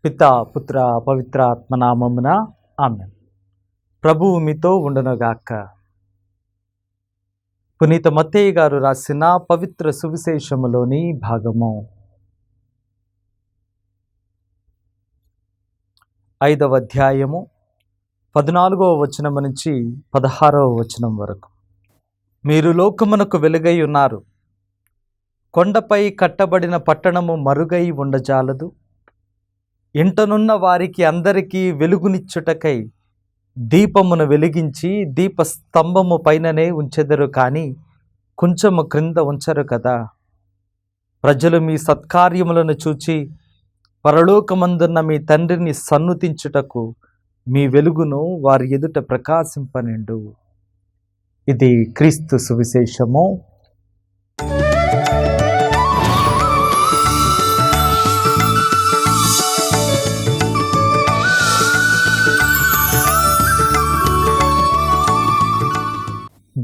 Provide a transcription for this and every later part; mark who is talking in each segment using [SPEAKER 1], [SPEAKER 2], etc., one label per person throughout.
[SPEAKER 1] పితా పుత్ర పవిత్ర ఆత్మనామమున ఆమేన్. ప్రభువు మీతో ఉండునుగాక. పునీత మత్తయి గారు రాసిన పవిత్ర సువిశేషములోని భాగము 5వ అధ్యాయము 14వ వచనము నుంచి 16వ వచనం వరకు. మీరు లోకమునకు వెలుగై ఉన్నారు. కొండపై కట్టబడిన పట్టణము మరుగై ఉండజాలదు. ఇంటనున్న వారికి అందరికీ వెలుగునిచ్చుటకై దీపమును వెలిగించి దీపస్తంభము పైననే ఉంచెదరు, కానీ కొంచెము క్రింద ఉంచరు కదా. ప్రజలు మీ సత్కార్యములను చూచి పరలోకమందున్న మీ తండ్రిని సన్నుతించుటకు మీ వెలుగును వారి ఎదుట ప్రకాశింపనిండు. ఇది క్రీస్తు సువిశేషము.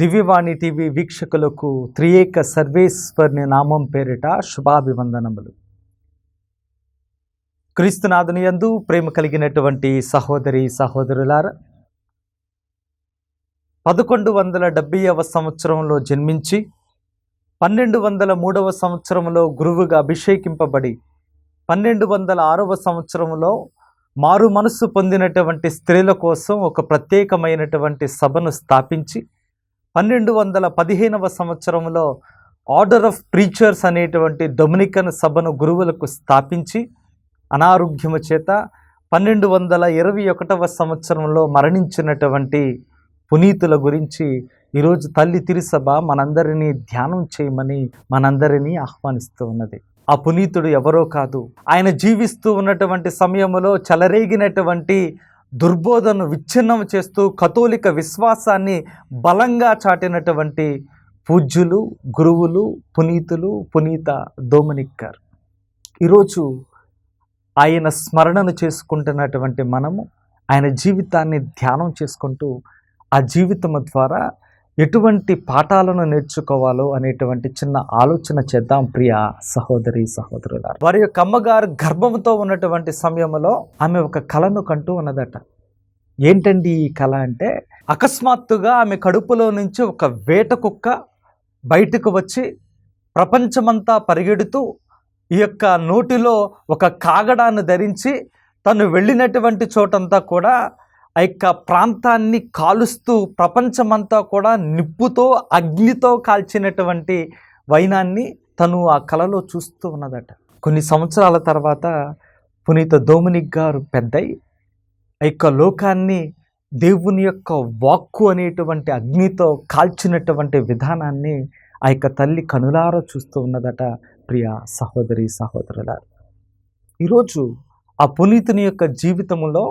[SPEAKER 1] దివ్యవాణి టీవీ వీక్షకులకు త్రియేక సర్వేశ్వరుని నామం పేరిట శుభాభివందనములు. క్రీస్తునాథుని యందు ప్రేమ కలిగినటువంటి సహోదరి సహోదరులారా, 1170వ సంవత్సరంలో జన్మించి 1203వ సంవత్సరంలో గురువుగా అభిషేకింపబడి 1206వ సంవత్సరంలో మారు మనస్సు పొందినటువంటి స్త్రీల కోసం ఒక ప్రత్యేకమైనటువంటి సభను స్థాపించి 1215వ సంవత్సరంలో ఆర్డర్ ఆఫ్ ప్రీచర్స్ అనేటువంటి డొమినికన్ సభను గురువులకు స్థాపించి అనారోగ్యము చేత 1221వ సంవత్సరంలో మరణించినటువంటి పునీతుల గురించి ఈరోజు తల్లి తిరుసభ మనందరినీ ధ్యానం చేయమని మనందరినీ ఆహ్వానిస్తూ ఉన్నది. ఆ పునీతుడు ఎవరో కాదు, ఆయన జీవిస్తూ ఉన్నటువంటి సమయంలో చెలరేగినటువంటి దుర్బోధను విచ్ఛిన్నం చేస్తూ కథోలిక విశ్వాసాన్ని బలంగా చాటినటువంటి పూజ్యులు, గురువులు, పునీతులు పునీత డొమినిక్ గారు. ఈరోజు ఆయన స్మరణను చేసుకుంటున్నటువంటి మనము ఆయన జీవితాన్ని ధ్యానం చేసుకుంటూ ఆ జీవితం ద్వారా ఎటువంటి పాఠాలను నేర్చుకోవాలో అనేటువంటి చిన్న ఆలోచన చేద్దాం. ప్రియ సహోదరి సహోదరులారా, వారి యొక్క అమ్మగారు గర్భంతో ఉన్నటువంటి సమయంలో ఆమె ఒక కలను కంటూ ఉన్నదట. ఏంటండి ఈ కళ అంటే, అకస్మాత్తుగా ఆమె కడుపులో నుంచి ఒక వేట కుక్క బయటకు వచ్చి ప్రపంచమంతా పరిగెడుతూ ఈ యొక్క నోటిలో ఒక కాగడాన్ని ధరించి తను వెళ్ళినటువంటి చోటంతా కూడా ఆ యొక్క ప్రాంతాన్ని కాలుస్తూ ప్రపంచమంతా కూడా నిప్పుతో అగ్నితో కాల్చినటువంటి వైనాన్ని తను ఆ కళలో చూస్తూ ఉన్నదట. కొన్ని సంవత్సరాల తర్వాత పునీత డొమినిక్ గారు పెద్దై ఆ యొక్క లోకాన్ని దేవుని యొక్క వాక్కు అనేటువంటి అగ్నితో కాల్చినటువంటి విధానాన్ని ఆ యొక్క తల్లి కనులారా చూస్తూ ఉన్నదట. ప్రియ సహోదరి సహోదరులారా, ఈరోజు ఆ పునీతుని యొక్క జీవితంలో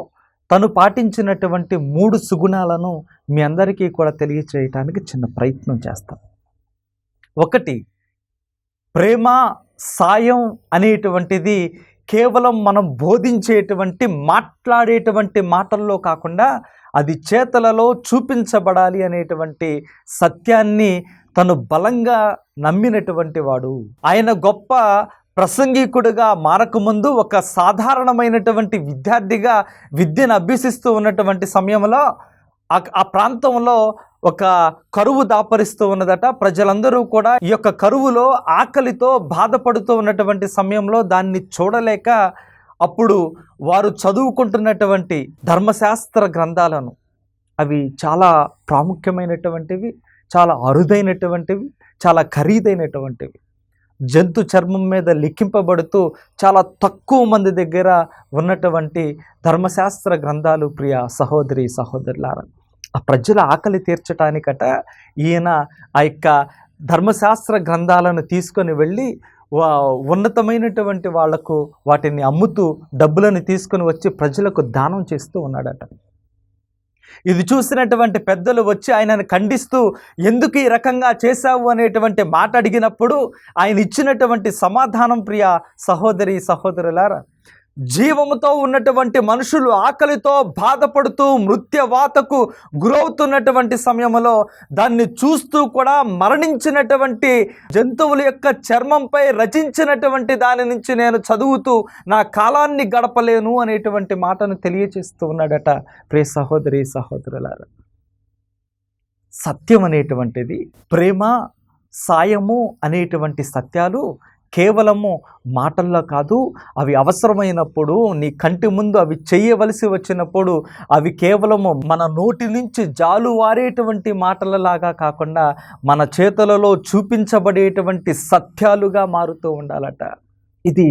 [SPEAKER 1] తను పాటించినటువంటి 3 సుగుణాలను మీ అందరికీ కూడా తెలియచేయటానికి చిన్న ప్రయత్నం చేస్తాం. 1, ప్రేమ సాయం అనేటువంటిది కేవలం మనం బోధించేటువంటి మాట్లాడేటువంటి మాటల్లో కాకుండా అది చేతలలో చూపించబడాలి అనేటువంటి సత్యాన్ని తను బలంగా నమ్మినటువంటి వాడు. ఆయన గొప్ప ప్రసంగికుడిగా మారకముందు ఒక సాధారణమైనటువంటి విద్యార్థిగా విద్యను అభ్యసిస్తూ ఉన్నటువంటి సమయంలో ఆ ప్రాంతంలో ఒక కరువు దాపరిస్తూ ఉన్నదట. ప్రజలందరూ కూడా ఈ యొక్క కరువులో ఆకలితో బాధపడుతూ ఉన్నటువంటి సమయంలో దాన్ని చూడలేక అప్పుడు వారు చదువుకుంటున్నటువంటి ధర్మశాస్త్ర గ్రంథాలను, అవి చాలా ప్రాముఖ్యమైనటువంటివి, చాలా అరుదైనటువంటివి, చాలా ఖరీదైనటువంటివి, జంతు చర్మం మీద లిఖింపబడుతూ చాలా తక్కువ మంది దగ్గర ఉన్నటువంటి ధర్మశాస్త్ర గ్రంథాలు. ప్రియ సహోదరి సహోదరులారా, ఆ ప్రజల ఆకలి తీర్చడానికట ఈయన ఆ యొక్క ధర్మశాస్త్ర గ్రంథాలను తీసుకొని వెళ్ళి ఉన్నతమైనటువంటి వాళ్లకు వాటిని అమ్ముతూ డబ్బులను తీసుకొని వచ్చి ప్రజలకు దానం చేస్తూ ఉన్నాడట. ఇది చూసినటువంటి పెద్దలు వచ్చి ఆయనను ఖండిస్తూ ఎందుకు ఈ రకంగా చేశావు అనేటువంటి మాట అడిగినప్పుడు ఆయన ఇచ్చినటువంటి సమాధానం, ప్రియ సహోదరి సహోదరులారా, జీవముతో ఉన్నటువంటి మనుషులు ఆకలితో బాధపడుతూ మృత్యువాతకు గురవుతున్నటువంటి సమయంలో దాన్ని చూస్తూ కూడా మరణించినటువంటి జంతువుల యొక్క చర్మంపై రచించినటువంటి దాని నుంచి నేను చదువుతూ నా కాలాన్ని గడపలేను అనేటువంటి మాటను తెలియచేస్తూ ఉన్నాడట. ప్రియ సహోదరి సహోదరులారా, సత్యం అనేటువంటిది, ప్రేమ, సాయము అనేటువంటి సత్యాలు కేవలము మాటల్లో కాదు, అవి అవసరమైనప్పుడు నీ కంటి ముందు అవి చేయవలసి వచ్చినప్పుడు అవి కేవలము మన నోటి నుంచి జాలువారేటువంటి మాటలలాగా కాకుండా మన చేతులలో చూపించబడేటువంటి సత్యాలుగా మారుతూ ఉండాలట. ఇది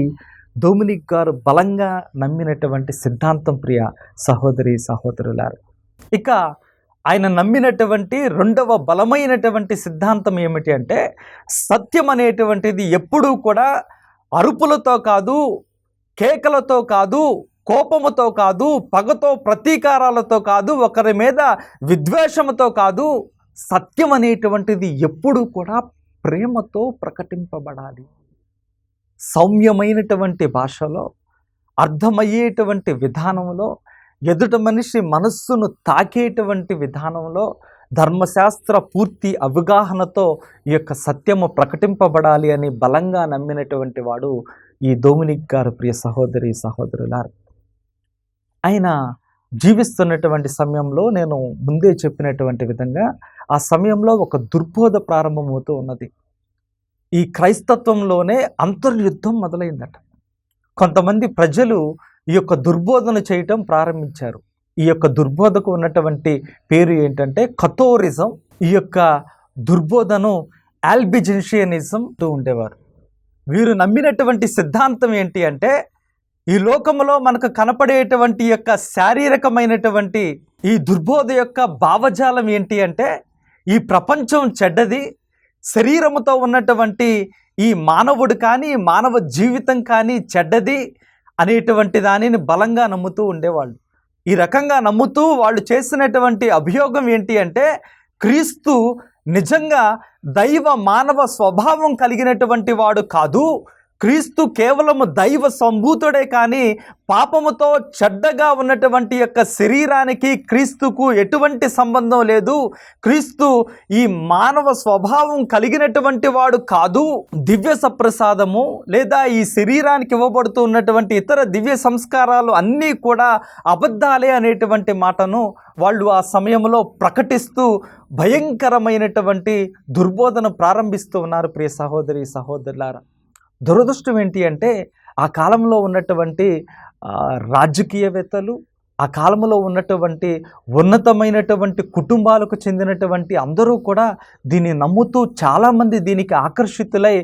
[SPEAKER 1] డొమినిక్ గారు బలంగా నమ్మినటువంటి సిద్ధాంతం. ప్రియ సహోదరి సహోదరులారా, ఇక ఆయన నమ్మినటువంటి రెండవ బలమైనటువంటి సిద్ధాంతం ఏమిటి అంటే, సత్యం అనేటువంటిది ఎప్పుడూ కూడా అరుపులతో కాదు, కేకలతో కాదు, కోపముతో కాదు, పగతో ప్రతీకారాలతో కాదు, ఒకరి మీద విద్వేషముతో కాదు, సత్యం అనేటువంటిది ఎప్పుడూ కూడా ప్రేమతో ప్రకటింపబడాలి. సౌమ్యమైనటువంటి భాషలో, అర్థమయ్యేటువంటి విధానంలో, ఎదుట మనిషి మనస్సును తాకేటువంటి విధానంలో, ధర్మశాస్త్ర పూర్తి అవగాహనతో ఈ యొక్క సత్యము ప్రకటింపబడాలి అని బలంగా నమ్మినటువంటి వాడు ఈ డొమినిక్ గారు. ప్రియ సహోదరి సహోదరులారా, ఆయన జీవిస్తున్నటువంటి సమయంలో నేను ముందే చెప్పినటువంటి విధంగా ఆ సమయంలో ఒక దుర్బోధ ప్రారంభమవుతూ ఉన్నది. ఈ క్రైస్తత్వంలోనే అంతర్యుద్ధం మొదలైందట. కొంతమంది ప్రజలు ఈ యొక్క దుర్బోధన చేయటం ప్రారంభించారు. ఈ యొక్క దుర్బోధకు ఉన్నటువంటి పేరు ఏంటంటే కథోలిజం. ఈ యొక్క దుర్బోధను ఆల్బిజెన్షియనిజం అంటూ ఉండేవారు. వీరు నమ్మినటువంటి సిద్ధాంతం ఏంటి అంటే, ఈ లోకంలో మనకు కనపడేటువంటి యొక్క శారీరకమైనటువంటి ఈ దుర్బోధ యొక్క భావజాలం ఏంటి అంటే, ఈ ప్రపంచం చెడ్డది, శరీరముతో ఉన్నటువంటి ఈ మానవుడు కానీ మానవ జీవితం కానీ చెడ్డది అనేటువంటి దానిని బలంగా నమ్ముతూ ఉండేవాళ్ళు. ఈ రకంగా నమ్ముతూ వాళ్ళు చేసినటువంటి అభియోగం ఏంటి అంటే, క్రీస్తు నిజంగా దైవ మానవ స్వభావం కలిగినటువంటి వాడు కాదు, క్రీస్తు కేవలము దైవ సంభూతుడే కానీ పాపముతో చెడ్డగా ఉన్నటువంటి యొక్క శరీరానికి క్రీస్తుకు ఎటువంటి సంబంధం లేదు, క్రీస్తు ఈ మానవ స్వభావం కలిగినటువంటి వాడు కాదు, దివ్య సప్రసాదము లేదా ఈ శరీరానికి ఇవ్వబడుతూ ఉన్నటువంటి ఇతర దివ్య సంస్కారాలు అన్నీ కూడా అబద్ధాలే అనేటువంటి మాటను వాళ్ళు ఆ సమయంలో ప్రకటిస్తూ భయంకరమైనటువంటి దుర్బోధన ప్రారంభిస్తూ ఉన్నారు. ప్రియ సహోదరి సహోదరులారా, దురదృష్టం ఏంటి అంటే, ఆ కాలంలో ఉన్నటువంటి రాజకీయవేత్తలు, ఆ కాలంలో ఉన్నటువంటి ఉన్నతమైనటువంటి కుటుంబాలకు చెందినటువంటి అందరూ కూడా దీన్ని నమ్ముతూ చాలామంది దీనికి ఆకర్షితులై,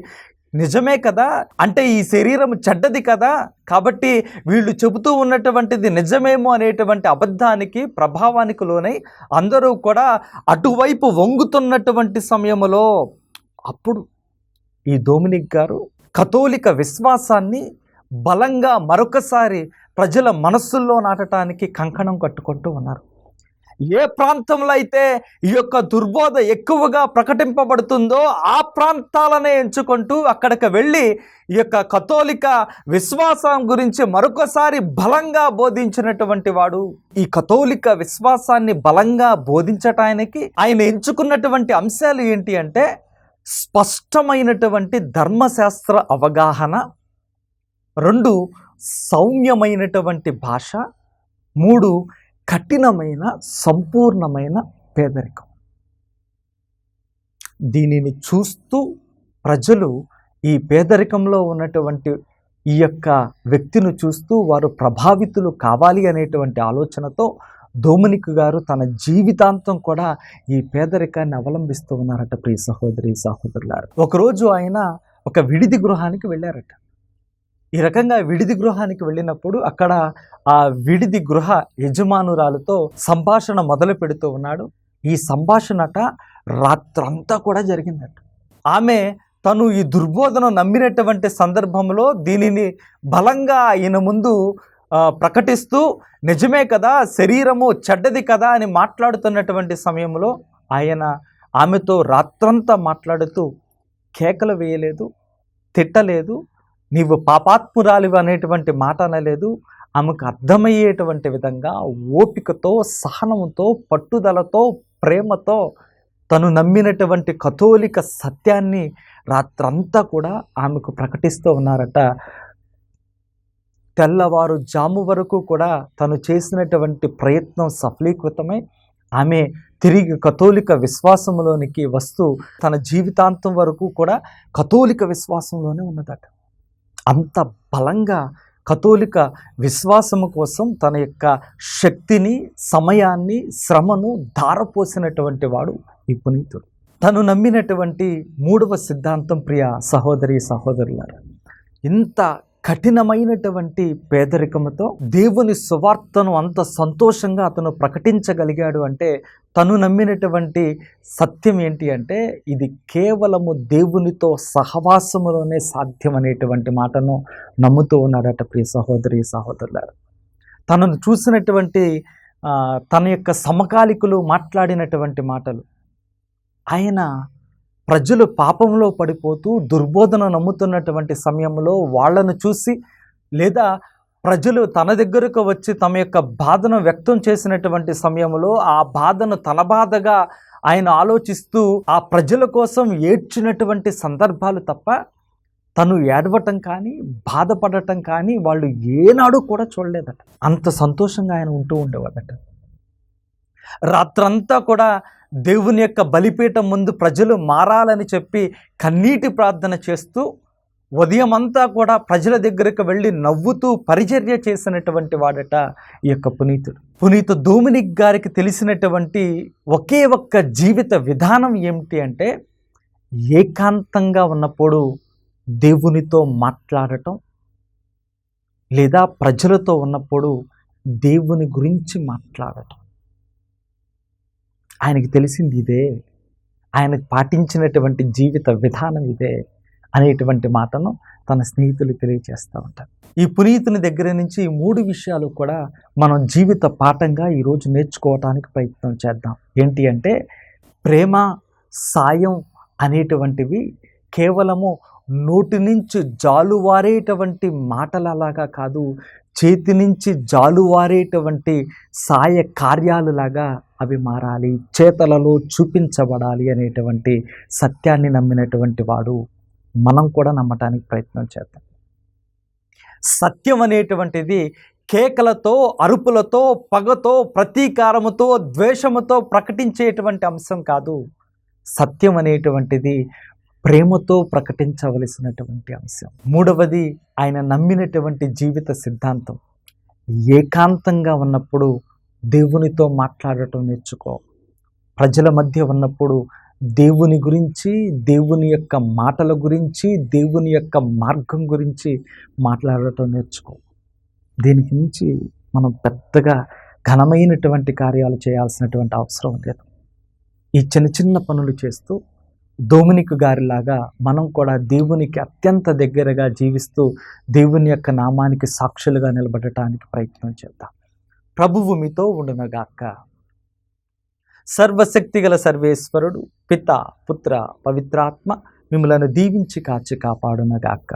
[SPEAKER 1] నిజమే కదా, అంటే ఈ శరీరం చెడ్డది కదా, కాబట్టి వీళ్ళు చెబుతూ ఉన్నటువంటిది నిజమేమో అనేటువంటి అబద్ధానికి ప్రభావానికి లోనై అందరూ కూడా అటువైపు వంగుతున్నటువంటి సమయంలో అప్పుడు ఈ డొమినిక్ గారు కథోలిక విశ్వాసాన్ని బలంగా మరొకసారి ప్రజల మనస్సుల్లో నాటడానికి కంకణం కట్టుకుంటూ ఉన్నారు. ఏ ప్రాంతంలో అయితే ఈ యొక్క దుర్బోధ ఎక్కువగా ప్రకటింపబడుతుందో ఆ ప్రాంతాలనే ఎంచుకుంటూ అక్కడికి వెళ్ళి ఈ యొక్క కథోలిక విశ్వాసం గురించి మరొకసారి బలంగా బోధించినటువంటి వాడు. ఈ కథోలిక విశ్వాసాన్ని బలంగా బోధించటానికి ఆయన ఎంచుకున్నటువంటి అంశాలు ఏంటి అంటే, స్పష్టమైనటువంటి ధర్మశాస్త్ర అవగాహన, 2 సౌమ్యమైనటువంటి భాష, 3 కఠినమైన సంపూర్ణమైన పేదరికం. దీనిని చూస్తూ ప్రజలు ఈ పేదరికంలో ఉన్నటువంటి ఈ యొక్క వ్యక్తిని చూస్తూ వారు ప్రభావితులు కావాలి అనేటువంటి ఆలోచనతో డొమినిక్ గారు తన జీవితాంతం కూడా ఈ పేదరికాన్ని అవలంబిస్తూ ఉన్నారట. ప్రియ సహోదరి సహోదరులారా, ఒకరోజు ఆయన ఒక విడిది గృహానికి వెళ్ళారట. ఈ రకంగా విడిది గృహానికి వెళ్ళినప్పుడు అక్కడ ఆ విడిది గృహ యజమానురాలతో సంభాషణ మొదలు పెడుతూ ఉన్నాడు. ఈ సంభాషణట రాత్రంతా కూడా జరిగిందట. ఆమె తను ఈ దుర్బోధన నమ్మినటువంటి సందర్భంలో దీనిని బలంగా ఈయన ముందు ప్రకటిస్తూ, నిజమే కదా, శరీరము చెడ్డది కదా అని మాట్లాడుతున్నటువంటి సమయంలో ఆయన ఆమెతో రాత్రంతా మాట్లాడుతూ కేకలు వేయలేదు, తిట్టలేదు, నీవు పాపాత్మురాలివి అనేటువంటి మాట అనలేదు. ఆమెకు అర్థమయ్యేటువంటి విధంగా ఓపికతో, సహనంతో, పట్టుదలతో, ప్రేమతో తను నమ్మినటువంటి కథోలిక సత్యాన్ని రాత్రంతా కూడా ఆమెకు ప్రకటిస్తూ ఉన్నారట. తెల్లవారు జాము వరకు కూడా తను చేసినటువంటి ప్రయత్నం సఫలీకృతమై ఆమె తిరిగి కథోలిక విశ్వాసంలోనికి వస్తూ తన జీవితాంతం వరకు కూడా కథోలిక విశ్వాసంలోనే ఉన్నదట. అంత బలంగా కథోలిక విశ్వాసము కోసం తన యొక్క శక్తిని, సమయాన్ని, శ్రమను ధారపోసినటువంటి వాడు ఈ పునీతుడు. తను నమ్మినటువంటి మూడవ సిద్ధాంతం, ప్రియ సహోదరి సహోదరులారా, ఇంత కఠినమైనటువంటి పేదరికముతో దేవుని సువార్తను అంత సంతోషంగా అతను ప్రకటించగలిగాడు అంటే తను నమ్మినటువంటి సత్యం ఏంటి అంటే ఇది కేవలము దేవునితో సహవాసములోనే సాధ్యమనేటువంటి మాటను నమ్ముతూ ఉన్నాడట. ప్రియ సహోదరి సహోదరులారా, తనను చూసినటువంటి తన యొక్క సమకాలికులు మాట్లాడినటువంటి మాటలు, ఆయన ప్రజలు పాపంలో పడిపోతూ దుర్బోధన నమ్ముతున్నటువంటి సమయంలో వాళ్ళను చూసి, లేదా ప్రజలు తన దగ్గరకు వచ్చి తమ యొక్క బాధను వ్యక్తం చేసినటువంటి సమయంలో ఆ బాధను తన బాధగా ఆయన ఆలోచిస్తూ ఆ ప్రజల కోసం ఏడ్చినటువంటి సందర్భాలు తప్ప తను ఏడవటం కానీ బాధపడటం కానీ వాళ్ళు ఏనాడు కూడా చూడలేదట. అంత సంతోషంగా ఆయన ఉంటూ ఉండేవాడట. రాత్రంతా కూడా దేవుని యొక్క బలిపీఠం ముందు ప్రజలు మారాలని చెప్పి కన్నీటి ప్రార్థన చేస్తూ ఉదయం అంతా కూడా ప్రజల దగ్గరకు వెళ్ళి నవ్వుతూ పరిచర్య చేసినటువంటి వాడట ఈ యొక్క పునీతుడు. పునీత డొమినిక్ గారికి తెలిసినటువంటి ఒకే ఒక్క జీవిత విధానం ఏమిటి అంటే ఏకాంతంగా ఉన్నప్పుడు దేవునితో మాట్లాడటం, లేదా ప్రజలతో ఉన్నప్పుడు దేవుని గురించి మాట్లాడటం. ఆయనకి తెలిసింది ఇదే, ఆయన పాటించినటువంటి జీవిత విధానం ఇదే అనేటువంటి మాటను తన స్నేహితులు తెలియజేస్తూ ఉంటారు. ఈ పునీతుని దగ్గర నుంచి ఈ మూడు విషయాలు కూడా మనం జీవిత పాఠంగా ఈరోజు నేర్చుకోవటానికి ప్రయత్నం చేద్దాం. ఏంటి అంటే ప్రేమ, సాయం అనేటువంటివి కేవలము నోటి నుంచి జాలువారేటువంటి మాటలలాగా కాదు, చేతి నుంచి జాలువారేటువంటి సాయ కార్యాలులాగా అవి మారాలి, చేతలలో చూపించబడాలి అనేటువంటి సత్యాన్ని నమ్మినటువంటి వాడు మనం కూడా నమ్మటానికి ప్రయత్నం చేద్దాం. సత్యం అనేటువంటిది కేకలతో, అరుపులతో, పగతో, ప్రతీకారముతో, ద్వేషముతో ప్రకటించేటువంటి అంశం కాదు. సత్యం అనేటువంటిది ప్రేమతో ప్రకటించవలసినటువంటి అంశం. మూడవది, ఆయన నమ్మినటువంటి జీవిత సిద్ధాంతం ఏకాంతంగా ఉన్నప్పుడు దేవునితో మాట్లాడటం నేర్చుకో. ప్రజల మధ్య ఉన్నప్పుడు దేవుని గురించి, దేవుని యొక్క మాటల గురించి, దేవుని యొక్క మార్గం గురించి మాట్లాడటం నేర్చుకో. దీనికి నుంచి మనం పెద్దగా ఘనమైనటువంటి కార్యాలు చేయాల్సినటువంటి అవసరం లేదు. ఈ చిన్న చిన్న పనులు చేస్తూ డొమినిక్ గారిలాగా మనం కూడా దేవునికి అత్యంత దగ్గరగా జీవిస్తూ దేవుని యొక్క నామానికి సాక్షులుగా నిలబడటానికి ప్రయత్నం చేద్దాం. ప్రభువు మీతో ఉండునగాక. సర్వశక్తిగల సర్వేశ్వరుడు పిత, పుత్ర, పవిత్రాత్మ మిమ్మలను దీవించి కాచి కాపాడునగాక.